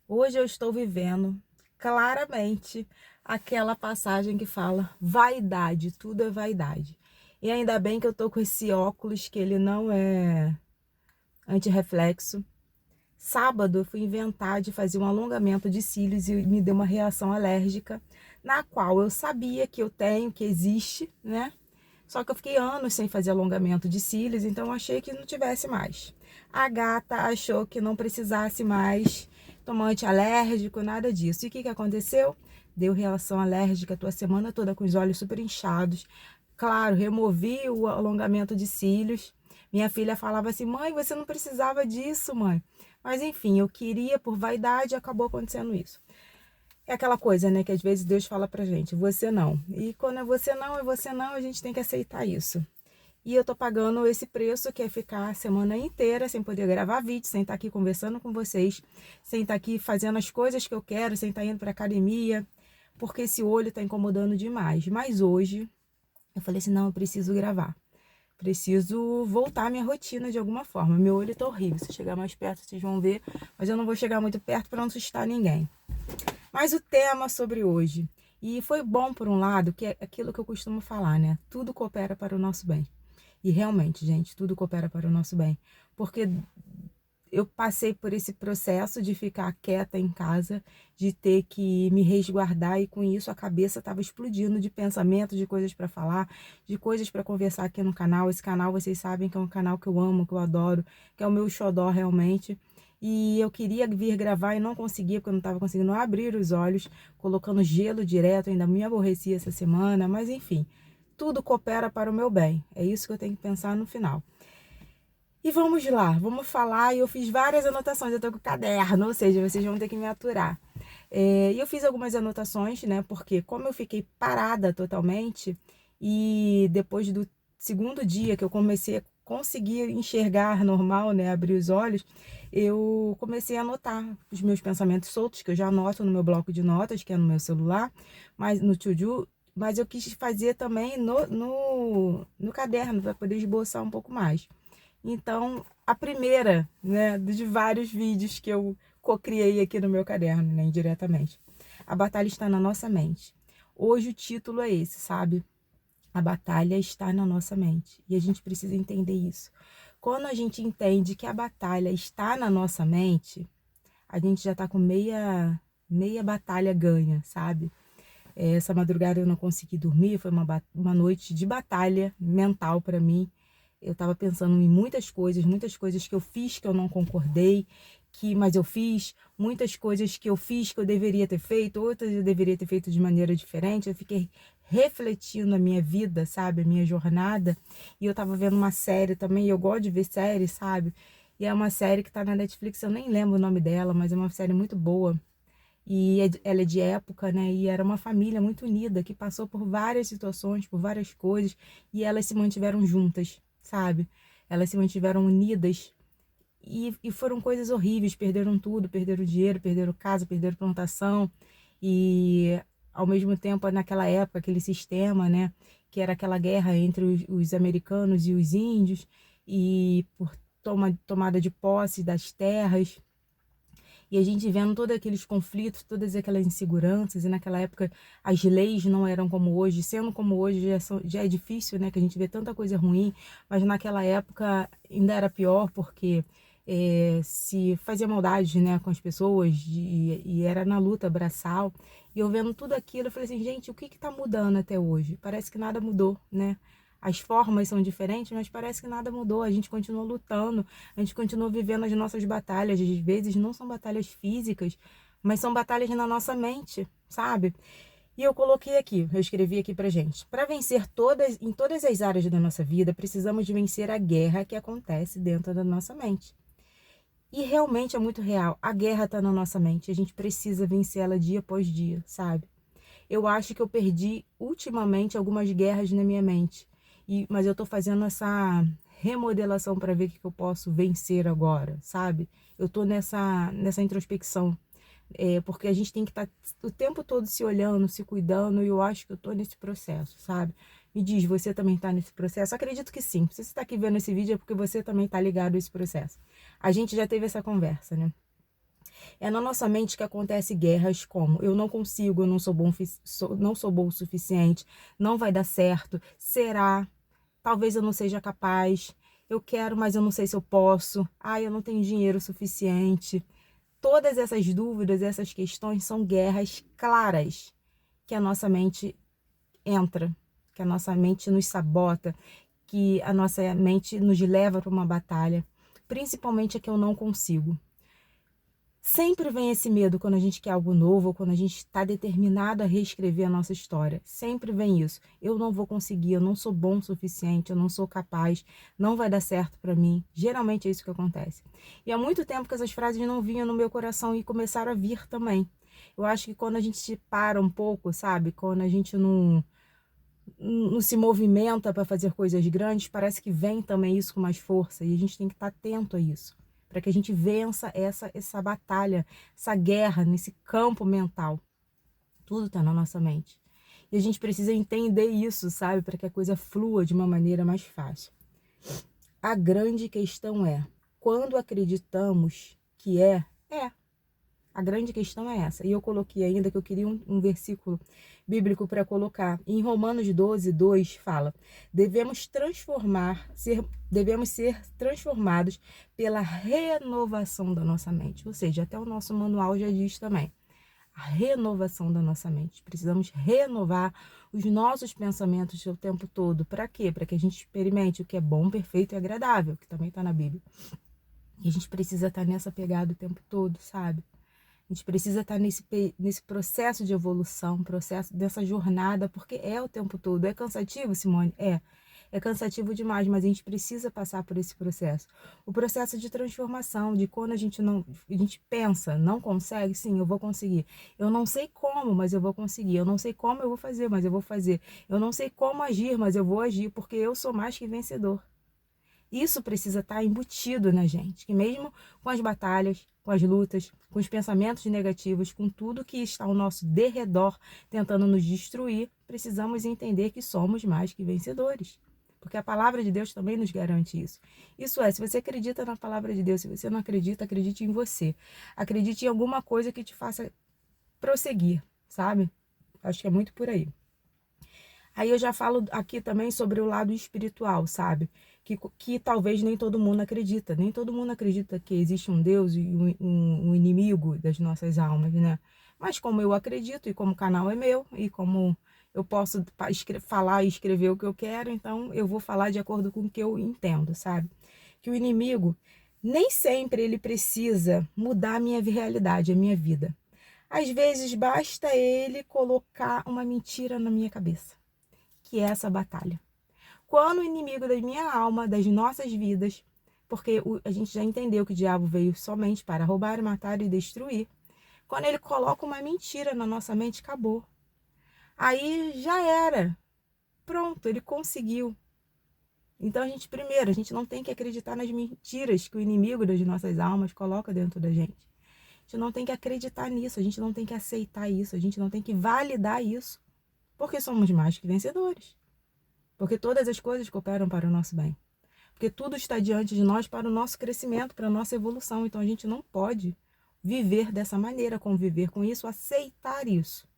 Hoje eu estou vivendo claramente aquela passagem que fala vaidade, tudo é vaidade. E ainda bem que eu tô com esse óculos que ele não é antirreflexo. Sábado eu fui inventar de fazer um alongamento de cílios e me deu uma reação alérgica, na qual eu sabia que eu tenho, que existe, né? Só que eu fiquei anos sem fazer alongamento de cílios, então eu achei que não tivesse mais. A gata achou que não precisasse mais tomar antialérgico, nada disso. E o que que aconteceu? Deu reação alérgica, tô a semana toda com os olhos super inchados. Claro, removi o alongamento de cílios. Minha filha falava assim: mãe, você não precisava disso, mãe. Mas enfim, eu queria por vaidade e acabou acontecendo isso. É aquela coisa, né, que às vezes Deus fala pra gente, você não. E quando é você não, a gente tem que aceitar isso. E eu tô pagando esse preço, que é ficar a semana inteira sem poder gravar vídeo, sem estar aqui conversando com vocês, sem estar aqui fazendo as coisas que eu quero, sem estar indo pra academia, porque esse olho tá incomodando demais. Mas hoje, eu falei assim, não, eu preciso gravar. Preciso voltar à minha rotina de alguma forma. Meu olho tá horrível. Se chegar mais perto, vocês vão ver. Mas eu não vou chegar muito perto para não assustar ninguém. Mas o tema sobre hoje, e foi bom por um lado, que é aquilo que eu costumo falar, né? Tudo coopera para o nosso bem. E realmente, gente, tudo coopera para o nosso bem. Porque eu passei por esse processo de ficar quieta em casa, de ter que me resguardar e com isso a cabeça estava explodindo de pensamentos, de coisas para falar, de coisas para conversar aqui no canal. Esse canal, vocês sabem que é um canal que eu amo, que eu adoro, que é o meu xodó realmente. E eu queria vir gravar e não conseguia, porque eu não estava conseguindo abrir os olhos, colocando gelo direto, ainda me aborreci essa semana, mas enfim, tudo coopera para o meu bem. É isso que eu tenho que pensar no final. E vamos lá, vamos falar. E eu fiz várias anotações, eu tô com o caderno, ou seja, vocês vão ter que me aturar. E eu fiz algumas anotações, né? Porque como eu fiquei parada totalmente, e depois do segundo dia que eu comecei a conseguir enxergar normal, né? Abrir os olhos, eu comecei a anotar os meus pensamentos soltos, que eu já anoto no meu bloco de notas, que é no meu celular, mas no To-Do, mas eu quis fazer também no caderno, para poder esboçar um pouco mais. Então, a primeira, né, de vários vídeos que eu cocriei aqui no meu caderno, né, indiretamente. A batalha está na nossa mente. Hoje o título é esse, sabe? A batalha está na nossa mente. E a gente precisa entender isso. Quando a gente entende que a batalha está na nossa mente, a gente já está com meia batalha ganha, sabe? Essa madrugada eu não consegui dormir, foi uma noite de batalha mental para mim. Eu estava pensando em muitas coisas que eu fiz que eu não concordei, mas eu fiz, muitas coisas que eu fiz que eu deveria ter feito, outras eu deveria ter feito de maneira diferente. Eu fiquei refletindo a minha vida, sabe, a minha jornada, e eu estava vendo uma série também, e eu gosto de ver séries, sabe? E é uma série que está na Netflix, eu nem lembro o nome dela, mas é uma série muito boa. E ela é de época, né? E era uma família muito unida, que passou por várias situações, por várias coisas, e elas se mantiveram juntas, sabe? Elas se mantiveram unidas. E foram coisas horríveis, perderam tudo, perderam dinheiro, perderam casa, perderam plantação. E ao mesmo tempo, naquela época, aquele sistema, né? Que era aquela guerra entre os americanos e os índios, e por tomada de posse das terras. E a gente vendo todos aqueles conflitos, todas aquelas inseguranças, e naquela época as leis não eram como hoje, sendo como hoje já é difícil, né, que a gente vê tanta coisa ruim, mas naquela época ainda era pior, porque se fazia maldade, né, com as pessoas, e era na luta braçal. E eu vendo tudo aquilo, eu falei assim, gente, o que que tá mudando até hoje? Parece que nada mudou, né? As formas são diferentes, mas parece que nada mudou. A gente continua lutando, a gente continua vivendo as nossas batalhas. Às vezes não são batalhas físicas, mas são batalhas na nossa mente, sabe? E eu coloquei aqui, eu escrevi aqui pra gente. Para vencer em todas as áreas da nossa vida, precisamos de vencer a guerra que acontece dentro da nossa mente. E realmente é muito real. A guerra está na nossa mente. A gente precisa vencê-la dia após dia, sabe? Eu acho que eu perdi ultimamente algumas guerras na minha mente. Mas eu tô fazendo essa remodelação para ver o que eu posso vencer agora, sabe? Eu tô nessa introspecção. Porque a gente tem que estar o tempo todo se olhando, se cuidando, e eu acho que eu tô nesse processo, sabe? Me diz, você também tá nesse processo? Acredito que sim. Se você está aqui vendo esse vídeo é porque você também tá ligado a esse processo. A gente já teve essa conversa, né? É na nossa mente que acontece guerras como eu não consigo, eu não sou bom, não sou bom o suficiente, não vai dar certo, será, talvez eu não seja capaz, eu quero, mas eu não sei se eu posso, eu não tenho dinheiro suficiente. Todas essas dúvidas, essas questões são guerras claras que a nossa mente entra, que a nossa mente nos sabota, que a nossa mente nos leva para uma batalha, principalmente a que eu não consigo. Sempre vem esse medo quando a gente quer algo novo, ou quando a gente está determinado a reescrever a nossa história. Sempre vem isso. Eu não vou conseguir, eu não sou bom o suficiente, eu não sou capaz, não vai dar certo para mim. Geralmente é isso que acontece. E há muito tempo que essas frases não vinham no meu coração e começaram a vir também. Eu acho que quando a gente para um pouco, sabe? Quando a gente não se movimenta para fazer coisas grandes, parece que vem também isso com mais força. E a gente tem que estar atento a isso, para que a gente vença essa batalha, essa guerra nesse campo mental. Tudo está na nossa mente. E a gente precisa entender isso, sabe? Para que a coisa flua de uma maneira mais fácil. A grande questão é, quando acreditamos que é. A grande questão é essa. E eu coloquei ainda que eu queria um versículo bíblico para colocar. Em Romanos 12, 2 fala: devemos ser transformados pela renovação da nossa mente. Ou seja, até o nosso manual já diz também. A renovação da nossa mente. Precisamos renovar os nossos pensamentos o tempo todo. Para quê? Para que a gente experimente o que é bom, perfeito e agradável, que também está na Bíblia. E a gente precisa estar nessa pegada o tempo todo, sabe? A gente precisa estar nesse processo de evolução, processo dessa jornada, porque é o tempo todo. É cansativo, Simone? É cansativo demais, mas a gente precisa passar por esse processo. O processo de transformação, de quando a gente pensa, não consegue, sim, eu vou conseguir. Eu não sei como, mas eu vou conseguir. Eu não sei como eu vou fazer, mas eu vou fazer. Eu não sei como agir, mas eu vou agir, porque eu sou mais que vencedor. Isso precisa estar embutido na gente, que mesmo com as batalhas, com as lutas, com os pensamentos negativos, com tudo que está ao nosso derredor tentando nos destruir, precisamos entender que somos mais que vencedores. Porque a palavra de Deus também nos garante isso. Isso é, se você acredita na palavra de Deus, se você não acredita, acredite em você. Acredite em alguma coisa que te faça prosseguir, sabe? Acho que é muito por aí. Aí eu já falo aqui também sobre o lado espiritual, sabe? Que talvez nem todo mundo acredita. Nem todo mundo acredita que existe um Deus e um inimigo das nossas almas, né? Mas como eu acredito, e como o canal é meu, e como eu posso falar e escrever o que eu quero, então eu vou falar de acordo com o que eu entendo, sabe? Que o inimigo, nem sempre ele precisa mudar a minha realidade, a minha vida. Às vezes basta ele colocar uma mentira na minha cabeça, que é essa batalha. Quando o inimigo da minha alma, das nossas vidas, porque a gente já entendeu que o diabo veio somente para roubar, matar e destruir. Quando ele coloca uma mentira na nossa mente, acabou. Aí já era. Pronto, ele conseguiu. Então a gente não tem que acreditar nas mentiras que o inimigo das nossas almas coloca dentro da gente. A gente não tem que acreditar nisso, a gente não tem que aceitar isso, a gente não tem que validar isso, porque somos mais que vencedores. Porque todas as coisas cooperam para o nosso bem. Porque tudo está diante de nós para o nosso crescimento, para a nossa evolução. Então a gente não pode viver dessa maneira, conviver com isso, aceitar isso.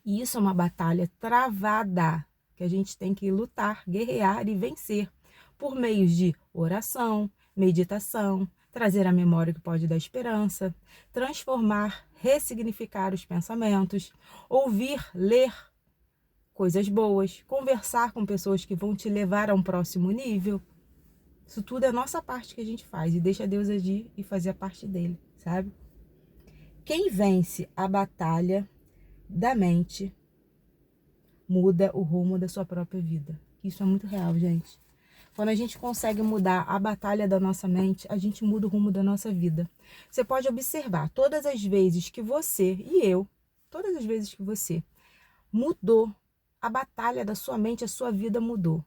E isso é uma batalha travada, que a gente tem que lutar, guerrear e vencer por meios de oração, meditação, trazer a memória que pode dar esperança, transformar, ressignificar os pensamentos, ouvir, ler coisas boas, conversar com pessoas que vão te levar a um próximo nível. Isso tudo é a nossa parte que a gente faz e deixa Deus agir e fazer a parte dele, sabe? Quem vence a batalha da mente muda o rumo da sua própria vida. Isso é muito real, gente. Quando a gente consegue mudar a batalha da nossa mente, a gente muda o rumo da nossa vida. Você pode observar, todas as vezes que você e eu, todas as vezes que você mudou a batalha da sua mente, a sua vida mudou.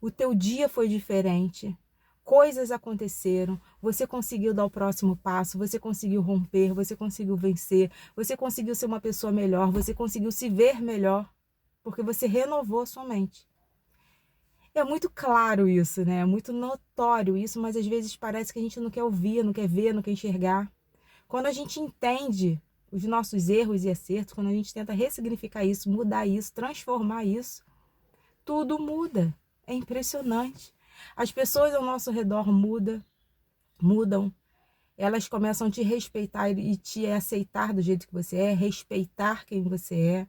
O teu dia foi diferente, coisas aconteceram, você conseguiu dar o próximo passo, você conseguiu romper, você conseguiu vencer, você conseguiu ser uma pessoa melhor, você conseguiu se ver melhor, porque você renovou a sua mente. É muito claro isso, né? É muito notório isso, mas às vezes parece que a gente não quer ouvir, não quer ver, não quer enxergar. Quando a gente entende os nossos erros e acertos, quando a gente tenta ressignificar isso, mudar isso, transformar isso, tudo muda. É impressionante. As pessoas ao nosso redor mudam. Elas começam a te respeitar e te aceitar do jeito que você é, respeitar quem você é.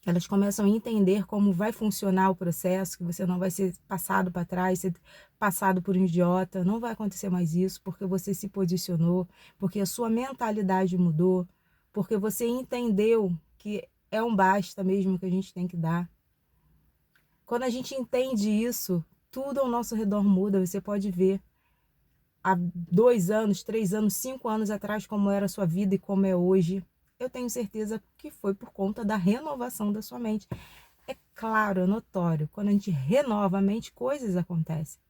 Elas começam a entender como vai funcionar o processo, que você não vai ser passado para trás, ser passado por um idiota. Não vai acontecer mais isso, porque você se posicionou, porque a sua mentalidade mudou, porque você entendeu que é um basta mesmo que a gente tem que dar. Quando a gente entende isso, tudo ao nosso redor muda. Você pode ver há 2 anos, 3 anos, 5 anos atrás como era a sua vida e como é hoje. Eu tenho certeza que foi por conta da renovação da sua mente. É claro, é notório, quando a gente renova a mente, coisas acontecem.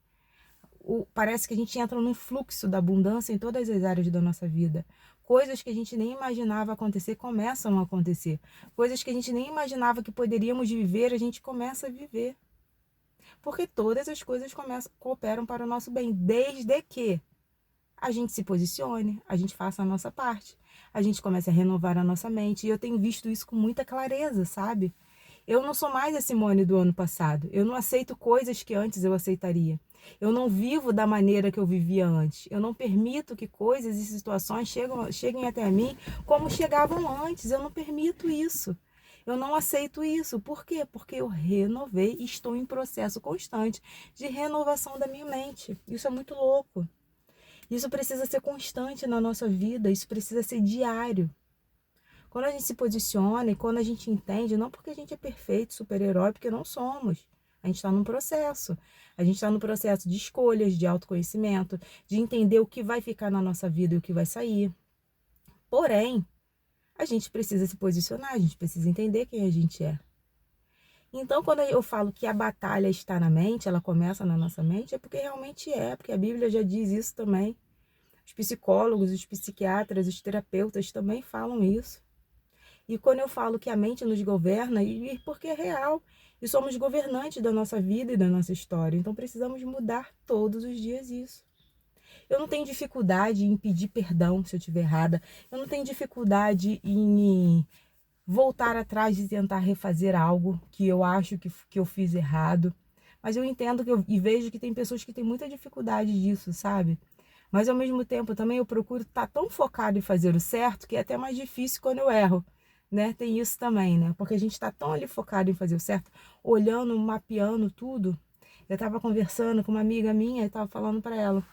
Parece que a gente entra num fluxo da abundância em todas as áreas da nossa vida. Coisas que a gente nem imaginava acontecer começam a acontecer. Coisas que a gente nem imaginava que poderíamos viver, a gente começa a viver. Porque todas as coisas cooperam para o nosso bem, desde que a gente se posicione, a gente faça a nossa parte, a gente comece a renovar a nossa mente. E eu tenho visto isso com muita clareza, sabe? Eu não sou mais a Simone do ano passado. Eu não aceito coisas que antes eu aceitaria. Eu não vivo da maneira que eu vivia antes. Eu não permito que coisas e situações cheguem até mim como chegavam antes. Eu não permito isso. Eu não aceito isso. Por quê? Porque eu renovei e estou em processo constante de renovação da minha mente. Isso é muito louco. Isso precisa ser constante na nossa vida. Isso precisa ser diário. Quando a gente se posiciona e quando a gente entende, não porque a gente é perfeito, super-herói, porque não somos. A gente está num processo. A gente está no processo de escolhas, de autoconhecimento, de entender o que vai ficar na nossa vida e o que vai sair. Porém, a gente precisa se posicionar, a gente precisa entender quem a gente é. Então, quando eu falo que a batalha está na mente, ela começa na nossa mente, é porque realmente é, porque a Bíblia já diz isso também. Os psicólogos, os psiquiatras, os terapeutas também falam isso. E quando eu falo que a mente nos governa, e porque é real, e somos governantes da nossa vida e da nossa história, então precisamos mudar todos os dias isso. Eu não tenho dificuldade em pedir perdão se eu estiver errada, eu não tenho dificuldade em voltar atrás e tentar refazer algo que eu acho que eu fiz errado, mas eu entendo e vejo que tem pessoas que têm muita dificuldade disso, sabe? Mas ao mesmo tempo também eu procuro estar tão focado em fazer o certo que é até mais difícil quando eu erro, né? Tem isso também, né? Porque a gente está tão ali focado em fazer o certo, olhando, mapeando tudo. Eu estava conversando com uma amiga minha e estava falando para ela,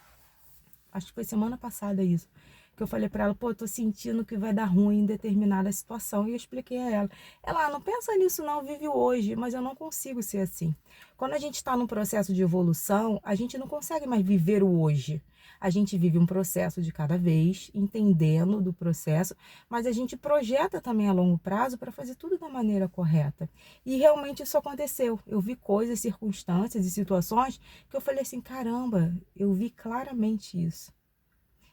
acho que foi semana passada isso, que eu falei para ela, pô, eu tô sentindo que vai dar ruim em determinada situação. E eu expliquei a ela. Ela, não pensa nisso não, vive hoje, mas eu não consigo ser assim. Quando a gente está num processo de evolução, a gente não consegue mais viver o hoje. A gente vive um processo de cada vez, entendendo do processo, mas a gente projeta também a longo prazo para fazer tudo da maneira correta. E realmente isso aconteceu. Eu vi coisas, circunstâncias e situações que eu falei assim, caramba, eu vi claramente isso.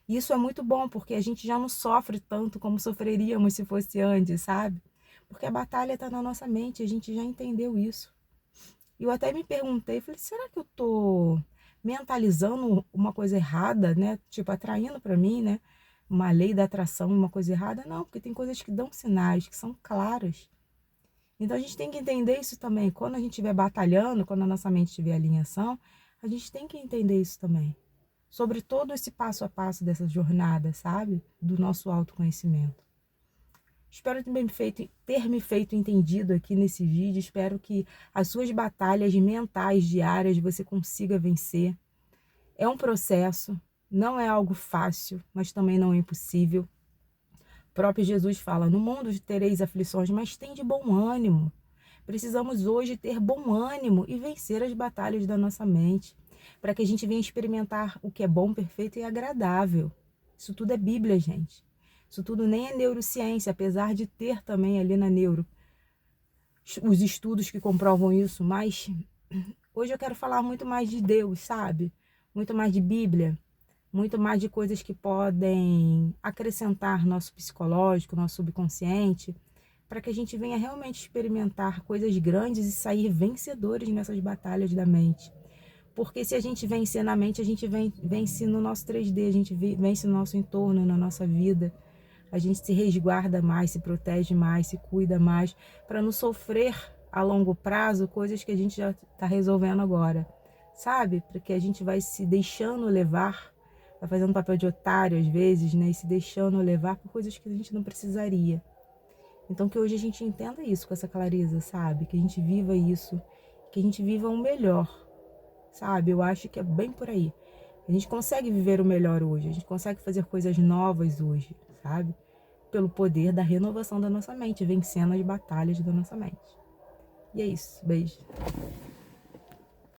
E isso é muito bom, porque a gente já não sofre tanto como sofreríamos se fosse antes, sabe? Porque a batalha está na nossa mente, a gente já entendeu isso. E eu até me perguntei, falei, será que eu tô mentalizando uma coisa errada, né? Tipo, atraindo para mim, né? Uma lei da atração, uma coisa errada? Não, porque tem coisas que dão sinais, que são claras. Então a gente tem que entender isso também. Quando a gente estiver batalhando, quando a nossa mente estiver em alinhação, a gente tem que entender isso também. Sobre todo esse passo a passo dessa jornada, sabe? Do nosso autoconhecimento. Espero ter me feito entendido aqui nesse vídeo. Espero que as suas batalhas mentais diárias você consiga vencer. É um processo, não é algo fácil, mas também não é impossível. O próprio Jesus fala, no mundo tereis aflições, mas tem de bom ânimo. Precisamos hoje ter bom ânimo e vencer as batalhas da nossa mente, para que a gente venha experimentar o que é bom, perfeito e agradável. Isso tudo é Bíblia, gente. Isso tudo nem é neurociência, apesar de ter também ali na neuro os estudos que comprovam isso, mas hoje eu quero falar muito mais de Deus, sabe? Muito mais de Bíblia, muito mais de coisas que podem acrescentar nosso psicológico, nosso subconsciente, para que a gente venha realmente experimentar coisas grandes e sair vencedores nessas batalhas da mente. Porque se a gente vence na mente, a gente vence no nosso 3D, a gente vence no nosso entorno, na nossa vida. A gente se resguarda mais, se protege mais, se cuida mais, para não sofrer a longo prazo coisas que a gente já está resolvendo agora, sabe? Porque a gente vai se deixando levar, vai fazendo papel de otário às vezes, né? E se deixando levar por coisas que a gente não precisaria. Então que hoje a gente entenda isso com essa clareza, sabe? Que a gente viva isso, que a gente viva o melhor, sabe? Eu acho que é bem por aí. A gente consegue viver o melhor hoje, a gente consegue fazer coisas novas hoje, sabe? Pelo poder da renovação da nossa mente, vencendo as batalhas da nossa mente. E é isso. Beijo.